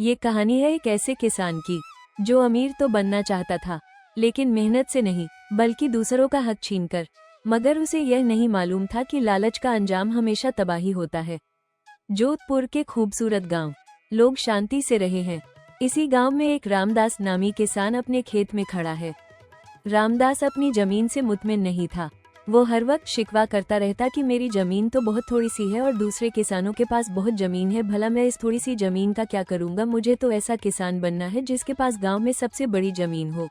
ये कहानी है एक ऐसे किसान की जो अमीर तो बनना चाहता था, लेकिन मेहनत से नहीं बल्कि दूसरों का हक छीनकर। मगर उसे यह नहीं मालूम था कि लालच का अंजाम हमेशा तबाही होता है। जोधपुर के खूबसूरत गांव, लोग शांति से रहे हैं। इसी गांव में एक रामदास नामी किसान अपने खेत में खड़ा है। रामदास अपनी जमीन से मुतमिन नहीं था। वो हर वक्त शिकवा करता रहता कि मेरी जमीन तो बहुत थोड़ी सी है और दूसरे किसानों के पास बहुत जमीन है, भला मैं इस थोड़ी सी जमीन का क्या करूंगा। मुझे तो ऐसा किसान बनना है जिसके पास गांव में सबसे बड़ी जमीन हो।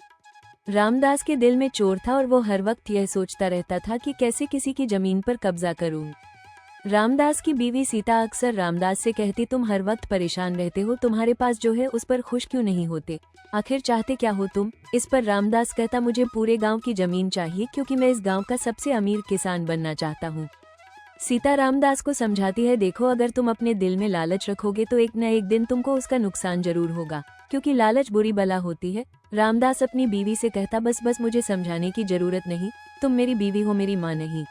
रामदास के दिल में चोर था और वो हर वक्त यह सोचता रहता था कि कैसे किसी की जमीन पर कब्जा करूं। रामदास की बीवी सीता अक्सर रामदास से कहती, तुम हर वक्त परेशान रहते हो, तुम्हारे पास जो है उस पर खुश क्यों नहीं होते, आखिर चाहते क्या हो तुम। इस पर रामदास कहता, मुझे पूरे गांव की जमीन चाहिए क्योंकि मैं इस गांव का सबसे अमीर किसान बनना चाहता हूँ। सीता रामदास को समझाती है, देखो अगर तुम अपने दिल में लालच रखोगे तो एक न एक दिन तुमको उसका नुकसान जरूर होगा, क्योंकि लालच बुरी बला होती है। रामदास अपनी बीवी से कहता, बस मुझे समझाने की जरूरत नहीं, तुम मेरी बीवी हो, मेरी माँ नहीं।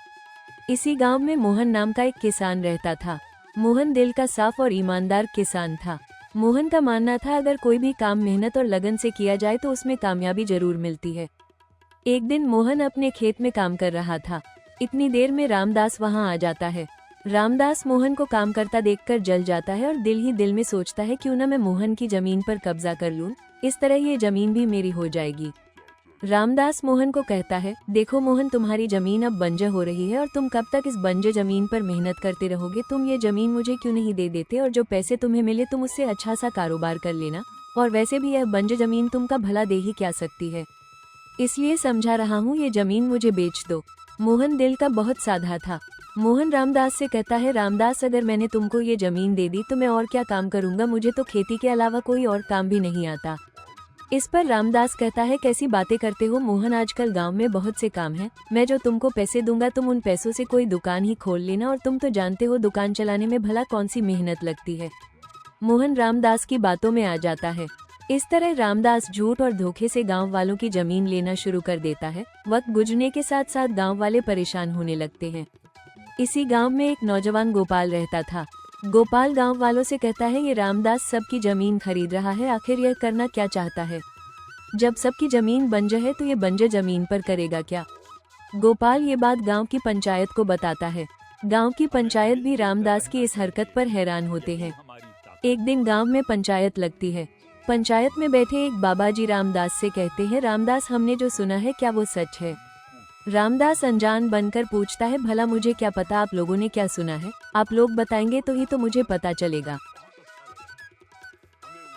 इसी गांव में मोहन नाम का एक किसान रहता था। मोहन दिल का साफ और ईमानदार किसान था। मोहन का मानना था अगर कोई भी काम मेहनत और लगन से किया जाए तो उसमें कामयाबी जरूर मिलती है। एक दिन मोहन अपने खेत में काम कर रहा था। इतनी देर में रामदास वहां आ जाता है। रामदास मोहन को काम करता देखकर जल जाता है और दिल ही दिल में सोचता है, क्यों ना मैं मोहन की जमीन पर कब्जा कर लूं, इस तरह ये जमीन भी मेरी हो जाएगी। रामदास मोहन को कहता है, देखो मोहन, तुम्हारी जमीन अब बंजर हो रही है और तुम कब तक इस बंजर जमीन पर मेहनत करते रहोगे। तुम ये जमीन मुझे क्यों नहीं दे देते और जो पैसे तुम्हें मिले तुम उससे अच्छा सा कारोबार कर लेना, और वैसे भी यह बंजर जमीन तुमका भला दे ही क्या सकती है, इसलिए समझा रहा हूँ, ये जमीन मुझे बेच दो। मोहन दिल का बहुत साधा था। मोहन रामदास से कहता है, रामदास अगर मैंने तुमको ये जमीन दे दी तो मैं और क्या काम करूंगा, मुझे तो खेती के अलावा कोई और काम भी नहीं आता। इस पर रामदास कहता है, कैसी बातें करते हो मोहन, आजकल गांव में बहुत से काम हैं, मैं जो तुमको पैसे दूंगा तुम उन पैसों से कोई दुकान ही खोल लेना, और तुम तो जानते हो दुकान चलाने में भला कौन सी मेहनत लगती है। मोहन रामदास की बातों में आ जाता है। इस तरह रामदास झूठ और धोखे से गांव वालों की जमीन लेना शुरू कर देता है। वक्त गुजरने के साथ साथ गांव वाले परेशान होने लगते हैं। इसी गांव में एक नौजवान गोपाल रहता था। गोपाल गांव वालों से कहता है, ये रामदास सबकी जमीन खरीद रहा है, आखिर यह करना क्या चाहता है। जब सबकी जमीन बंजर है तो ये बंजर जमीन पर करेगा क्या। गोपाल ये बात गांव की पंचायत को बताता है। गांव की पंचायत भी रामदास की इस हरकत पर हैरान होते हैं। एक दिन गांव में पंचायत लगती है। पंचायत में बैठे एक बाबाजी रामदास से कहते हैं, रामदास, हमने जो सुना है क्या वो सच है। रामदास अनजान बनकर पूछता है, भला मुझे क्या पता आप लोगों ने क्या सुना है, आप लोग बताएंगे तो ही तो मुझे पता चलेगा।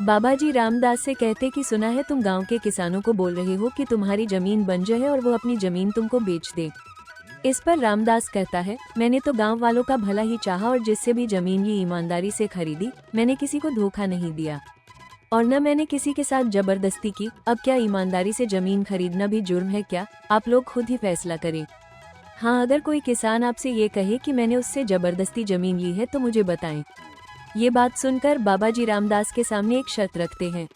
बाबाजी रामदास से कहते कि सुना है तुम गांव के किसानों को बोल रहे हो कि तुम्हारी जमीन बंजर है और वो अपनी जमीन तुमको बेच दे। इस पर रामदास कहता है, मैंने तो गांव वालों का भला ही चाहा और जिससे भी जमीन ये ईमानदारी से खरीदी, मैंने किसी को धोखा नहीं दिया और न मैंने किसी के साथ जबरदस्ती की। अब क्या ईमानदारी से जमीन खरीदना भी जुर्म है क्या, आप लोग खुद ही फैसला करें। हाँ, अगर कोई किसान आपसे ये कहे कि मैंने उससे जबरदस्ती जमीन ली है तो मुझे बताएं। ये बात सुनकर बाबाजी रामदास के सामने एक शर्त रखते हैं।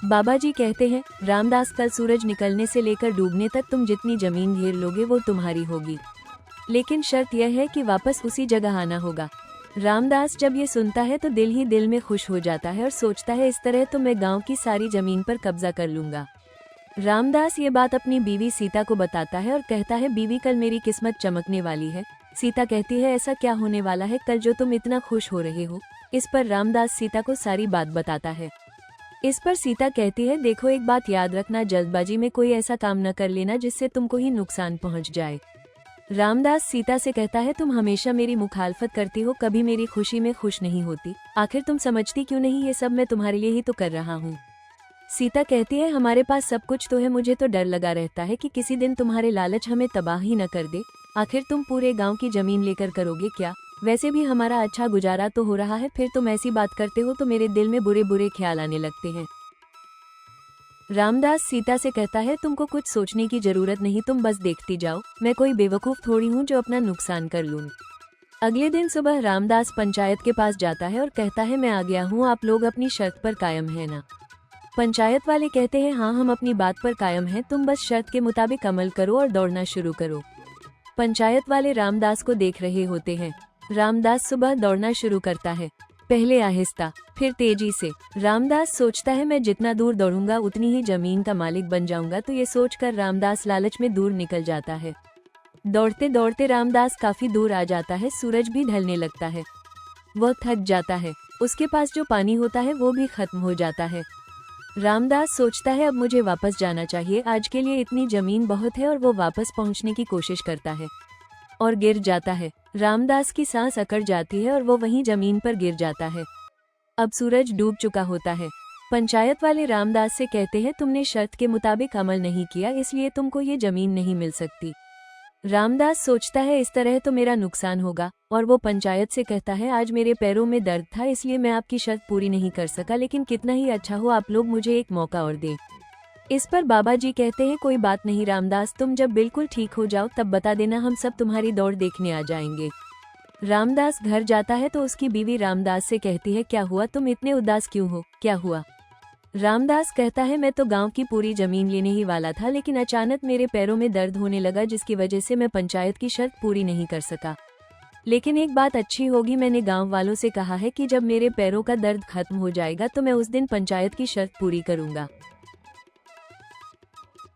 बाबाजी कहते हैं, रामदास, कल सूरज निकलने से लेकर डूबने तक तुम जितनी जमीन घेर लोगे वो तुम्हारी होगी, लेकिन शर्त यह है कि वापस उसी जगह आना होगा। रामदास जब ये सुनता है तो दिल ही दिल में खुश हो जाता है और सोचता है, इस तरह तो मैं गांव की सारी जमीन पर कब्जा कर लूंगा। रामदास ये बात अपनी बीवी सीता को बताता है और कहता है, बीवी, कल मेरी किस्मत चमकने वाली है। सीता कहती है, ऐसा क्या होने वाला है कल जो तुम इतना खुश हो रहे हो। इस पर रामदास सीता को सारी बात बताता है। इस पर सीता कहती है, देखो एक बात याद रखना, जल्दबाजी में कोई ऐसा काम न कर लेना जिससे तुमको ही नुकसान पहुंच जाए। रामदास सीता से कहता है, तुम हमेशा मेरी मुखालफत करती हो, कभी मेरी खुशी में खुश नहीं होती, आखिर तुम समझती क्यों नहीं, ये सब मैं तुम्हारे लिए ही तो कर रहा हूँ। सीता कहती है, हमारे पास सब कुछ तो है, मुझे तो डर लगा रहता है कि किसी दिन तुम्हारे लालच हमें तबाह ही न कर दे। आखिर तुम पूरे गांव की जमीन लेकर करोगे क्या, वैसे भी हमारा अच्छा गुजारा तो हो रहा है, फिर तुम ऐसी बात करते हो तो मेरे दिल में बुरे बुरे ख्याल आने लगते हैं। रामदास सीता से कहता है, तुमको कुछ सोचने की जरूरत नहीं, तुम बस देखती जाओ, मैं कोई बेवकूफ थोड़ी हूँ जो अपना नुकसान कर लूँ। अगले दिन सुबह रामदास पंचायत के पास जाता है और कहता है, मैं आ गया हूँ, आप लोग अपनी शर्त पर कायम है ना। पंचायत वाले कहते हैं, हाँ, हम अपनी बात पर कायम हैं, तुम बस शर्त के मुताबिक अमल करो और दौड़ना शुरू करो। पंचायत वाले रामदास को देख रहे होते हैं। रामदास सुबह दौड़ना शुरू करता है, पहले आहिस्ता फिर तेजी से। रामदास सोचता है मैं जितना दूर दौड़ूंगा उतनी ही जमीन का मालिक बन जाऊंगा। तो ये सोचकर रामदास लालच में दूर निकल जाता है। दौड़ते दौड़ते रामदास काफी दूर आ जाता है। सूरज भी ढलने लगता है। वह थक जाता है। उसके पास जो पानी होता है वो भी खत्म हो जाता है। रामदास सोचता है अब मुझे वापस जाना चाहिए, आज के लिए इतनी जमीन बहुत है। और वो वापस पहुंचने की कोशिश करता है और गिर जाता है। रामदास की सांस अकड़ जाती है और वो वहीं जमीन पर गिर जाता है। अब सूरज डूब चुका होता है। पंचायत वाले रामदास से कहते हैं तुमने शर्त के मुताबिक अमल नहीं किया, इसलिए तुमको ये जमीन नहीं मिल सकती। रामदास सोचता है इस तरह तो मेरा नुकसान होगा और वो पंचायत से कहता है आज मेरे पैरों में दर्द था इसलिए मैं आपकी शर्त पूरी नहीं कर सका, लेकिन कितना ही अच्छा हो आप लोग मुझे एक मौका और दें। इस पर बाबा जी कहते हैं कोई बात नहीं रामदास, तुम जब बिल्कुल ठीक हो जाओ तब बता देना, हम सब तुम्हारी दौड़ देखने आ जाएंगे। रामदास घर जाता है तो उसकी बीवी रामदास से कहती है क्या हुआ, तुम इतने उदास क्यों हो, क्या हुआ। रामदास कहता है मैं तो गांव की पूरी जमीन लेने ही वाला था, लेकिन अचानक मेरे पैरों में दर्द होने लगा जिसकी वजह से मैं पंचायत की शर्त पूरी नहीं कर सका। लेकिन एक बात अच्छी होगी, मैंने गांव वालों से कहा है कि जब मेरे पैरों का दर्द खत्म हो जाएगा तो मैं उस दिन पंचायत की शर्त पूरी करूंगा।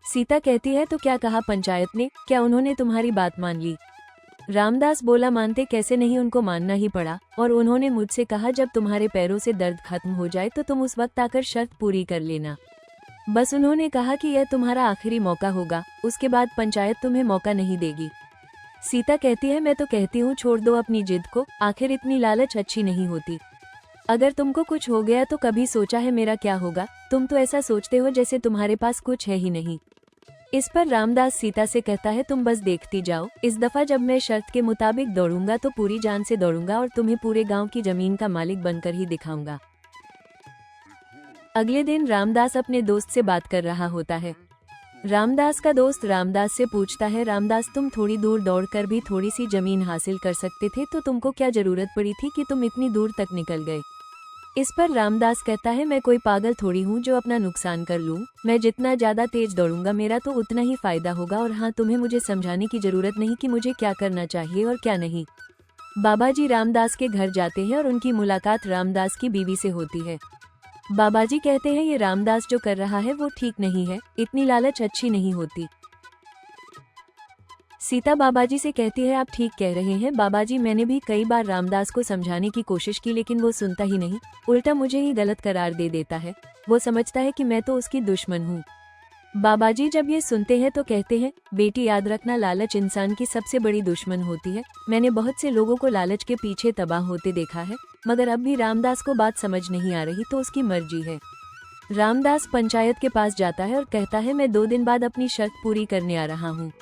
सीता कहती है तो क्या कहा पंचायत ने, क्या उन्होंने तुम्हारी बात मान ली। रामदास बोला मानते कैसे नहीं, उनको मानना ही पड़ा। और उन्होंने मुझसे कहा जब तुम्हारे पैरों से दर्द खत्म हो जाए तो तुम उस वक्त आकर शर्त पूरी कर लेना। बस उन्होंने कहा कि यह तुम्हारा आखिरी मौका होगा, उसके बाद पंचायत तुम्हें मौका नहीं देगी। सीता कहती है मैं तो कहती हूँ छोड़ दो अपनी जिद को, आखिर इतनी लालच अच्छी नहीं होती। अगर तुमको कुछ हो गया तो कभी सोचा है मेरा क्या होगा, तुम तो ऐसा सोचते हो जैसे तुम्हारे पास कुछ है ही नहीं। इस पर रामदास सीता से कहता है तुम बस देखती जाओ, इस दफा जब मैं शर्त के मुताबिक दौड़ूंगा तो पूरी जान से दौड़ूंगा और तुम्हें पूरे गांव की जमीन का मालिक बनकर ही दिखाऊंगा। अगले दिन रामदास अपने दोस्त से बात कर रहा होता है। रामदास का दोस्त रामदास से पूछता है रामदास तुम थोड़ी दूर दौड़कर भी थोड़ी सी जमीन हासिल कर सकते थे, तो तुमको क्या जरूरत पड़ी थी कि तुम इतनी दूर तक निकल गए। इस पर रामदास कहता है मैं कोई पागल थोड़ी हूँ जो अपना नुकसान कर लूँ, मैं जितना ज्यादा तेज दौड़ूंगा मेरा तो उतना ही फायदा होगा। और हाँ, तुम्हें मुझे समझाने की जरूरत नहीं कि मुझे क्या करना चाहिए और क्या नहीं। बाबा जी रामदास के घर जाते हैं और उनकी मुलाकात रामदास की बीवी से होती है। बाबा जी कहते हैं ये रामदास जो कर रहा है वो ठीक नहीं है, इतनी लालच अच्छी नहीं होती। सीता बाबाजी से कहती है आप ठीक कह रहे हैं बाबाजी, मैंने भी कई बार रामदास को समझाने की कोशिश की लेकिन वो सुनता ही नहीं, उल्टा मुझे ही गलत करार दे देता है। वो समझता है कि मैं तो उसकी दुश्मन हूँ। बाबाजी जब ये सुनते हैं तो कहते हैं बेटी याद रखना, लालच इंसान की सबसे बड़ी दुश्मन होती है। मैंने बहुत से लोगों को लालच के पीछे तबाह होते देखा है, मगर अब भी रामदास को बात समझ नहीं आ रही तो उसकी मर्जी है। रामदास पंचायत के पास जाता है और कहता है मैं 2 दिन बाद अपनी शर्त पूरी करने आ रहा हूँ।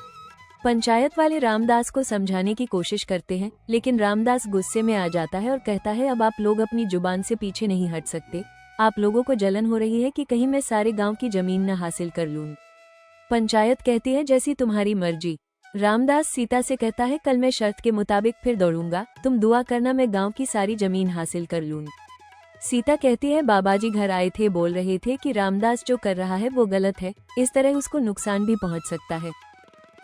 पंचायत वाले रामदास को समझाने की कोशिश करते हैं, लेकिन रामदास गुस्से में आ जाता है और कहता है अब आप लोग अपनी जुबान से पीछे नहीं हट सकते। आप लोगों को जलन हो रही है कि कहीं मैं सारे गांव की जमीन न हासिल कर लूं। पंचायत कहती है जैसी तुम्हारी मर्जी। रामदास सीता से कहता है कल मैं शर्त के मुताबिक फिर दौड़ूंगा, तुम दुआ करना मैं गांव की सारी जमीन हासिल कर लूं। सीता कहती है बाबाजी घर आए थे, बोल रहे थे कि रामदास जो कर रहा है वो गलत है, इस तरह उसको नुकसान भी पहुंच सकता है।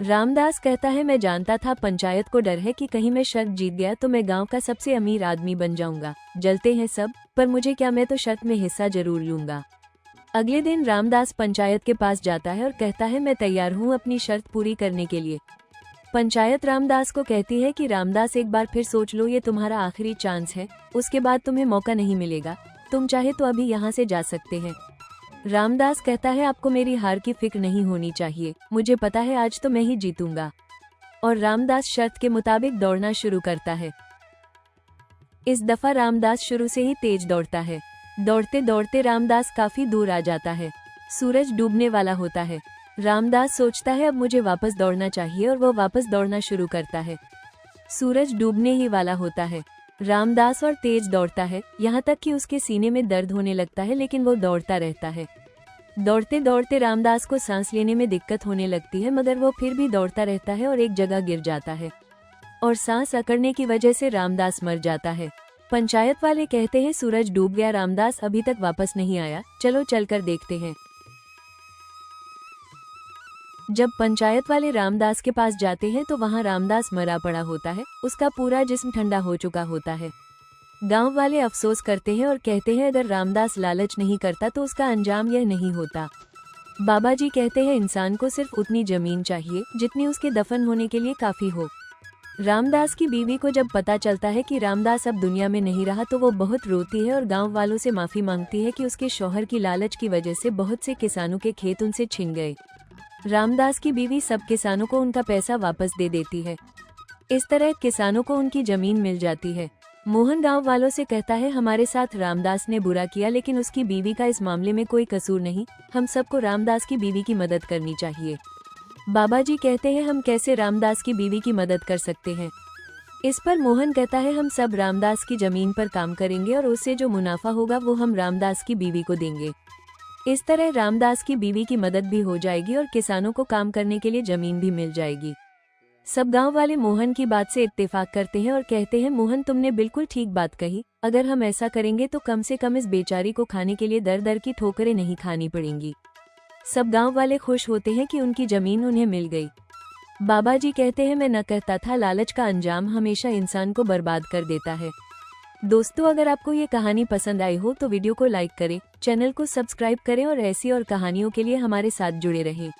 रामदास कहता है मैं जानता था, पंचायत को डर है कि कहीं मैं शर्त जीत गया तो मैं गांव का सबसे अमीर आदमी बन जाऊंगा। जलते हैं सब, पर मुझे क्या, मैं तो शर्त में हिस्सा जरूर लूंगा। अगले दिन रामदास पंचायत के पास जाता है और कहता है मैं तैयार हूँ अपनी शर्त पूरी करने के लिए। पंचायत रामदास को कहती है कि रामदास एक बार फिर सोच लो, ये तुम्हारा आखिरी चांस है, उसके बाद तुम्हें मौका नहीं मिलेगा। तुम चाहे तो अभी यहाँ से जा सकते हैं। रामदास कहता है आपको मेरी हार की फिक्र नहीं होनी चाहिए, मुझे पता है आज तो मैं ही जीतूंगा। और रामदास शर्त के मुताबिक दौड़ना शुरू करता है। इस दफा रामदास शुरू से ही तेज दौड़ता है। दौड़ते दौड़ते रामदास काफी दूर आ जाता है। सूरज डूबने वाला होता है। रामदास सोचता है अब मुझे वापस दौड़ना चाहिए और वो वापस दौड़ना शुरू करता है। सूरज डूबने ही वाला होता है। रामदास और तेज दौड़ता है, यहाँ तक कि उसके सीने में दर्द होने लगता है, लेकिन वो दौड़ता रहता है। दौड़ते दौड़ते रामदास को सांस लेने में दिक्कत होने लगती है, मगर वो फिर भी दौड़ता रहता है और एक जगह गिर जाता है और सांस अकड़ने की वजह से रामदास मर जाता है। पंचायत वाले कहते हैं सूरज डूब गया, रामदास अभी तक वापस नहीं आया, चलो चलकर देखते हैं। जब पंचायत वाले रामदास के पास जाते हैं तो वहां रामदास मरा पड़ा होता है, उसका पूरा जिस्म ठंडा हो चुका होता है। गांव वाले अफसोस करते हैं और कहते हैं अगर रामदास लालच नहीं करता तो उसका अंजाम यह नहीं होता। बाबा जी कहते हैं इंसान को सिर्फ उतनी जमीन चाहिए जितनी उसके दफन होने के लिए काफी हो। रामदास की बीवी को जब पता चलता है कि रामदास अब दुनिया में नहीं रहा तो वो बहुत रोती है और गांव वालों से माफी मांगती है कि उसके शौहर की लालच की वजह से बहुत से किसानों के खेत उनसे छिन गए। रामदास की बीवी सब किसानों को उनका पैसा वापस दे देती है। इस तरह किसानों को उनकी जमीन मिल जाती है। मोहन गांव वालों से कहता है हमारे साथ रामदास ने बुरा किया लेकिन उसकी बीवी का इस मामले में कोई कसूर नहीं, हम सबको रामदास की बीवी की मदद करनी चाहिए। बाबा जी कहते हैं हम कैसे रामदास की बीवी की मदद कर सकते हैं। इस पर मोहन कहता है हम सब रामदास की जमीन पर काम करेंगे और उससे जो मुनाफा होगा वो हम रामदास की बीवी को देंगे। इस तरह रामदास की बीवी की मदद भी हो जाएगी और किसानों को काम करने के लिए जमीन भी मिल जाएगी। सब गांव वाले मोहन की बात से इत्तेफाक करते हैं और कहते हैं मोहन तुमने बिल्कुल ठीक बात कही, अगर हम ऐसा करेंगे तो कम से कम इस बेचारी को खाने के लिए दर दर की ठोकरें नहीं खानी पड़ेंगी। सब गांव वाले खुश होते हैं कि उनकी जमीन उन्हें मिल गई। बाबा जी कहते हैं मैं न कहता था लालच का अंजाम हमेशा इंसान को बर्बाद कर देता है। दोस्तों अगर आपको ये कहानी पसंद आई हो तो वीडियो को लाइक करें, चैनल को सब्सक्राइब करें और ऐसी और कहानियों के लिए हमारे साथ जुड़े रहें।